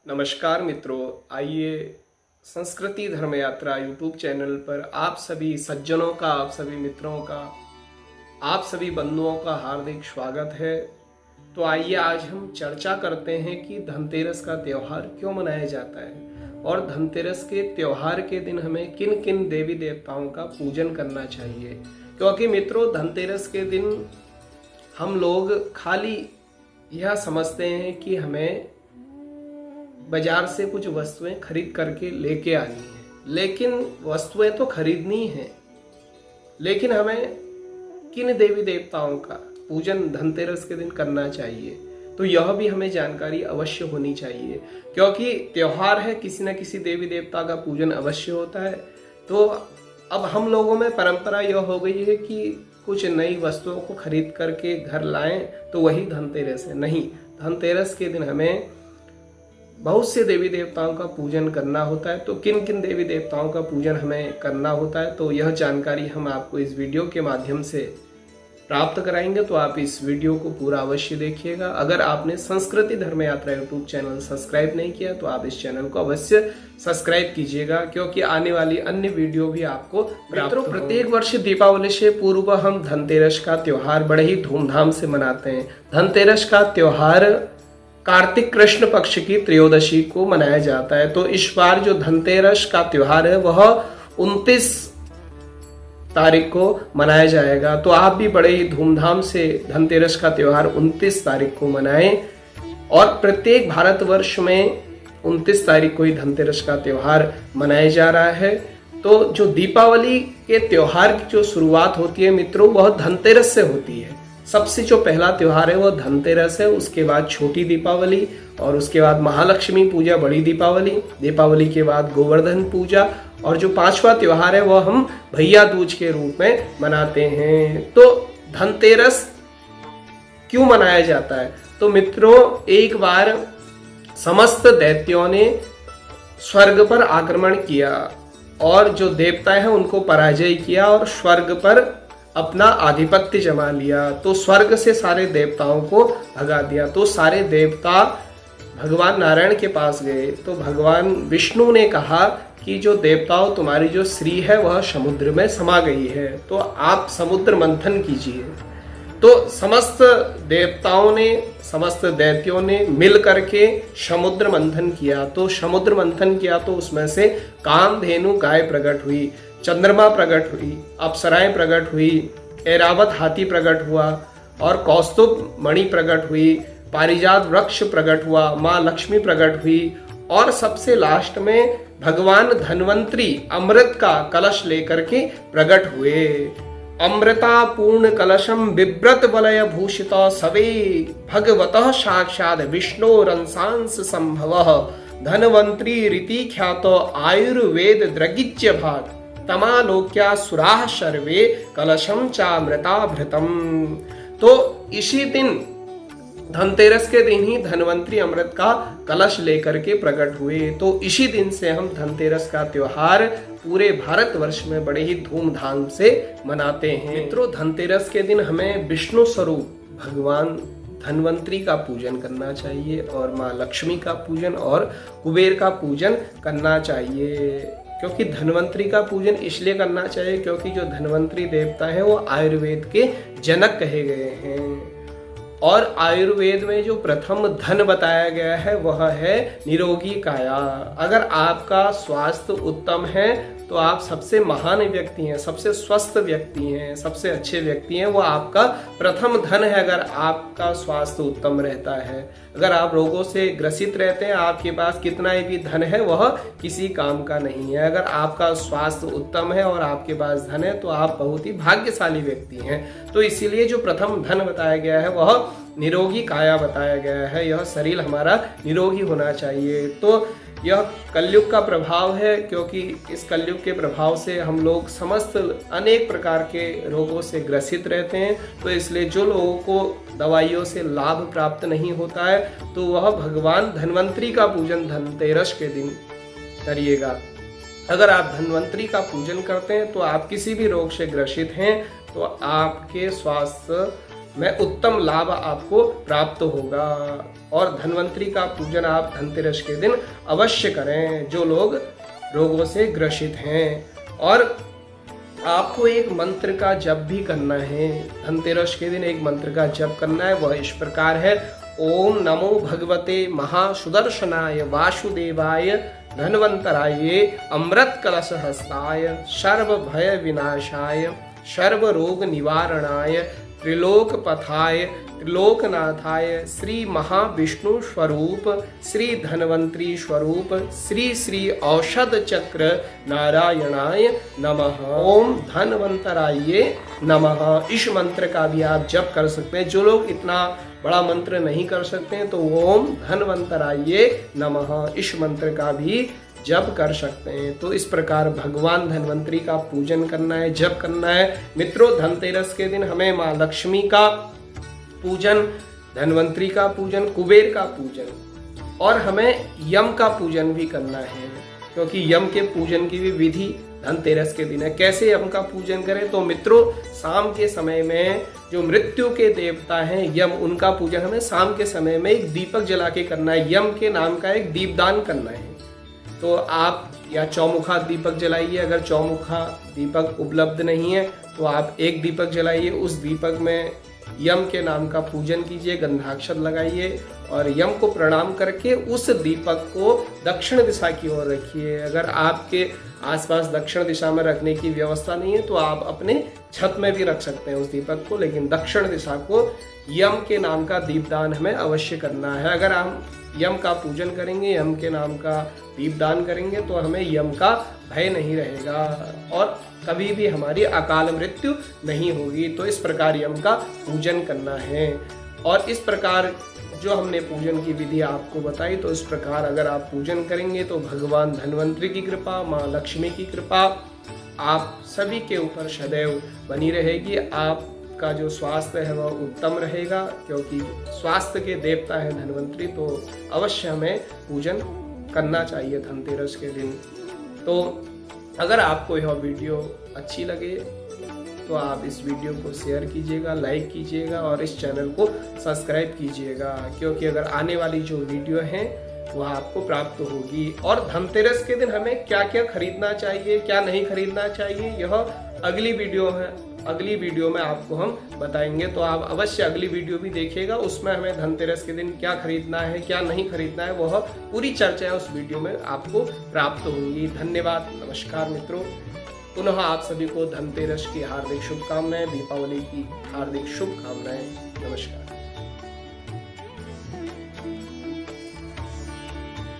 नमस्कार मित्रों, आइए संस्कृति धर्म यात्रा यूट्यूब चैनल पर आप सभी सज्जनों का, आप सभी मित्रों का, आप सभी बंधुओं का हार्दिक स्वागत है। तो आइए आज हम चर्चा करते हैं कि धनतेरस का त्यौहार क्यों मनाया जाता है और धनतेरस के त्यौहार के दिन हमें किन किन देवी देवताओं का पूजन करना चाहिए। क्योंकि मित्रों, धनतेरस के दिन हम लोग खाली यह समझते हैं कि हमें बाजार से कुछ वस्तुएं खरीद करके लेके आनी है, लेकिन वस्तुएं तो खरीदनी है, लेकिन हमें किन देवी देवताओं का पूजन धनतेरस के दिन करना चाहिए, तो यह भी हमें जानकारी अवश्य होनी चाहिए। क्योंकि त्योहार है, किसी न किसी देवी देवता का पूजन अवश्य होता है। तो अब हम लोगों में परंपरा यह हो गई है कि कुछ नई वस्तुओं को खरीद करके घर लाएं तो वही धनतेरस है। नहीं, धनतेरस के दिन हमें बहुत से देवी देवताओं का पूजन करना होता है। तो किन किन देवी देवताओं का पूजन हमें करना होता है, तो यह जानकारी हम आपको इस वीडियो के माध्यम से प्राप्त कराएंगे। तो आप इस वीडियो को पूरा अवश्य देखिएगा। अगर आपने संस्कृति धर्म यात्रा यूट्यूब चैनल सब्सक्राइब नहीं किया तो आप इस चैनल को अवश्य सब्सक्राइब कीजिएगा, क्योंकि आने वाली अन्य वीडियो भी आपको मित्रों प्रत्येक वर्ष दीपावली से पूर्व हम धनतेरस का त्योहार बड़े ही धूमधाम से मनाते हैं। धनतेरस का त्योहार कार्तिक कृष्ण पक्ष की त्रयोदशी को मनाया जाता है। तो इस बार जो धनतेरस का त्योहार है वह 29 तारीख को मनाया जाएगा। तो आप भी बड़े ही धूमधाम से धनतेरस का त्योहार 29 तारीख को मनाएं। और प्रत्येक भारतवर्ष में 29 तारीख को ही धनतेरस का त्योहार मनाया जा रहा है। तो जो दीपावली के त्योहार की जो शुरुआत होती है मित्रों, वह धनतेरस से होती है। सबसे जो पहला त्योहार है वो धनतेरस है, उसके बाद छोटी दीपावली, और उसके बाद महालक्ष्मी पूजा बड़ी दीपावली, दीपावली के बाद गोवर्धन पूजा, और जो पांचवा त्योहार है वो हम भैया दूज के रूप में मनाते हैं। तो धनतेरस क्यों मनाया जाता है? तो मित्रों, एक बार समस्त दैत्यों ने स्वर्ग पर आक्रमण किया और जो देवता हैं उनको पराजय किया और स्वर्ग पर अपना आधिपत्य जमा लिया। तो स्वर्ग से सारे देवताओं को भगा दिया। तो सारे देवता भगवान नारायण के पास गए। तो भगवान विष्णु ने कहा कि जो देवताओं, तुम्हारी जो स्त्री है वह समुद्र में समा गई है, तो आप समुद्र मंथन कीजिए। तो समस्त देवताओं ने, समस्त दैत्यों ने मिल करके समुद्र मंथन किया। तो समुद्र मंथन किया तो उसमें से कामधेनु गाय प्रकट हुई, चंद्रमा प्रकट हुई, अप्सराएं प्रकट हुई, ऐरावत हाथी प्रकट हुआ, और कौस्तुभ मणि प्रकट हुई, पारिजात वृक्ष प्रकट हुआ, माँ लक्ष्मी प्रकट हुई, और सबसे लास्ट में भगवान धन्वंतरी अमृत का कलश लेकर के प्रकट हुए। अमृता पूर्ण कलशम बिभ्रत वलय भूषित सवे भगवतः साक्षात् विष्णोरंसांस संभवः धन्वंतरी रीति ख्यात आयुर्वेद द्रगिज्य भाग तमालोक्या सुराः सर्वे कलशम चामृताभृतम। तो इसी दिन, धनतेरस के दिन ही धन्वंतरी अमृत का कलश लेकर के प्रकट हुए। तो इसी दिन से हम धनतेरस का त्योहार पूरे भारतवर्ष में बड़े ही धूमधाम से मनाते हैं। मित्रों, धनतेरस के दिन हमें विष्णु स्वरूप भगवान धन्वंतरी का पूजन करना चाहिए, और माँ लक्ष्मी का पूजन और कुबेर का पूजन करना चाहिए। क्योंकि धन्वंतरी का पूजन इसलिए करना चाहिए क्योंकि जो धन्वंतरी देवता है वो आयुर्वेद के जनक कहे गए हैं। और आयुर्वेद में जो प्रथम धन बताया गया है वह है निरोगी काया। अगर आपका स्वास्थ्य उत्तम है तो आप सबसे महान व्यक्ति हैं, सबसे स्वस्थ व्यक्ति हैं, सबसे अच्छे व्यक्ति हैं। वो आपका प्रथम धन है अगर आपका स्वास्थ्य उत्तम रहता है। अगर आप रोगों से ग्रसित रहते हैं, आपके पास कितना भी धन है वह किसी काम का नहीं है। अगर आपका स्वास्थ्य उत्तम है और आपके पास धन है तो आप बहुत ही भाग्यशाली व्यक्ति हैं। तो इसीलिए जो प्रथम धन बताया गया है वह निरोगी काया बताया गया है। यह शरीर हमारा निरोगी होना चाहिए। तो यह कलयुग का प्रभाव है, क्योंकि इस कलयुग के प्रभाव से हम लोग समस्त अनेक प्रकार के रोगों से ग्रसित रहते हैं। तो इसलिए जो लोगों को दवाइयों से लाभ प्राप्त नहीं होता है तो वह भगवान धन्वंतरी का पूजन धनतेरस के दिन करिएगा। अगर आप धन्वंतरी का पूजन करते हैं तो आप किसी भी रोग से ग्रसित हैं तो आपके स्वास्थ्य में उत्तम लाभ आपको प्राप्त होगा। और धन्वंतरी का पूजन आप धनतेरस के दिन अवश्य करें, जो लोग रोगों से ग्रसित हैं। और आपको एक मंत्र का जप भी करना है। धनतेरस के दिन एक मंत्र का जप करना है, वह इस प्रकार है। ओम नमो भगवते महासुदर्शनाय वासुदेवाय धन्वंतराय अमृत कलश हस्ताय सर्व भय विनाशाय सर्व रोग निवारणाय त्रिलोक पथाय त्रिलोकनाथाय श्री महाविष्णु स्वरूप श्री धन्वंतरी स्वरूप श्री श्री औषध चक्र नारायणाय नमः। ओम धन्वंतराय नमः। इस मंत्र का भी आप जप कर सकते हैं। जो लोग इतना बड़ा मंत्र नहीं कर सकते हैं तो ओम धन्वंतराय नमः इस मंत्र का भी जप कर सकते हैं। तो इस प्रकार भगवान धन्वंतरी का पूजन करना है, जप करना है। मित्रों, धनतेरस के दिन हमें माँ लक्ष्मी का पूजन, धन्वंतरी का पूजन, कुबेर का पूजन और हमें यम का पूजन भी करना है, क्योंकि यम के पूजन की भी विधि धनतेरस के दिन है। कैसे यम का पूजन करें? तो मित्रों, शाम के समय में जो मृत्यु के देवता हैं यम, उनका पूजन हमें शाम के समय में एक दीपक जला के करना है। यम के नाम का एक दीपदान करना है। तो आप या चौमुखा दीपक जलाइए। अगर चौमुखा दीपक उपलब्ध नहीं है तो आप एक दीपक जलाइए। उस दीपक में यम के नाम का पूजन कीजिए, गंधाक्षत लगाइए और यम को प्रणाम करके उस दीपक को दक्षिण दिशा की ओर रखिए। अगर आपके आसपास दक्षिण दिशा में रखने की व्यवस्था नहीं है तो आप अपने छत में भी रख सकते हैं उस दीपक को, लेकिन दक्षिण दिशा को यम के नाम का दीपदान हमें अवश्य करना है। अगर हम यम का पूजन करेंगे, यम के नाम का दीपदान करेंगे तो हमें यम का भय नहीं रहेगा और कभी भी हमारी अकाल मृत्यु नहीं होगी। तो इस प्रकार यम का पूजन करना है। और इस प्रकार जो हमने पूजन की विधि आपको बताई, तो इस प्रकार अगर आप पूजन करेंगे तो भगवान धन्वंतरी की कृपा, माँ लक्ष्मी की कृपा आप सभी के ऊपर सदैव बनी रहेगी। आपका जो स्वास्थ्य है वह उत्तम रहेगा, क्योंकि स्वास्थ्य के देवता है धन्वंतरी। तो अवश्य हमें पूजन करना चाहिए धनतेरस के दिन। तो अगर आपको यह वीडियो अच्छी लगे तो आप इस वीडियो को शेयर कीजिएगा, लाइक कीजिएगा और इस चैनल को सब्सक्राइब कीजिएगा, क्योंकि अगर आने वाली जो वीडियो है वह आपको प्राप्त होगी। और धनतेरस के दिन हमें क्या क्या खरीदना चाहिए, क्या नहीं खरीदना चाहिए, यह अगली वीडियो है। अगली वीडियो में आपको हम बताएंगे, तो आप अवश्य अगली वीडियो भी देखिएगा। उसमें हमें धनतेरस के दिन क्या खरीदना है, क्या नहीं खरीदना है, वह पूरी चर्चा उस वीडियो में आपको प्राप्त होंगी। धन्यवाद, नमस्कार मित्रों। पुनः आप सभी को धनतेरस की हार्दिक शुभकामनाएं, दीपावली की हार्दिक शुभकामनाएं। नमस्कार।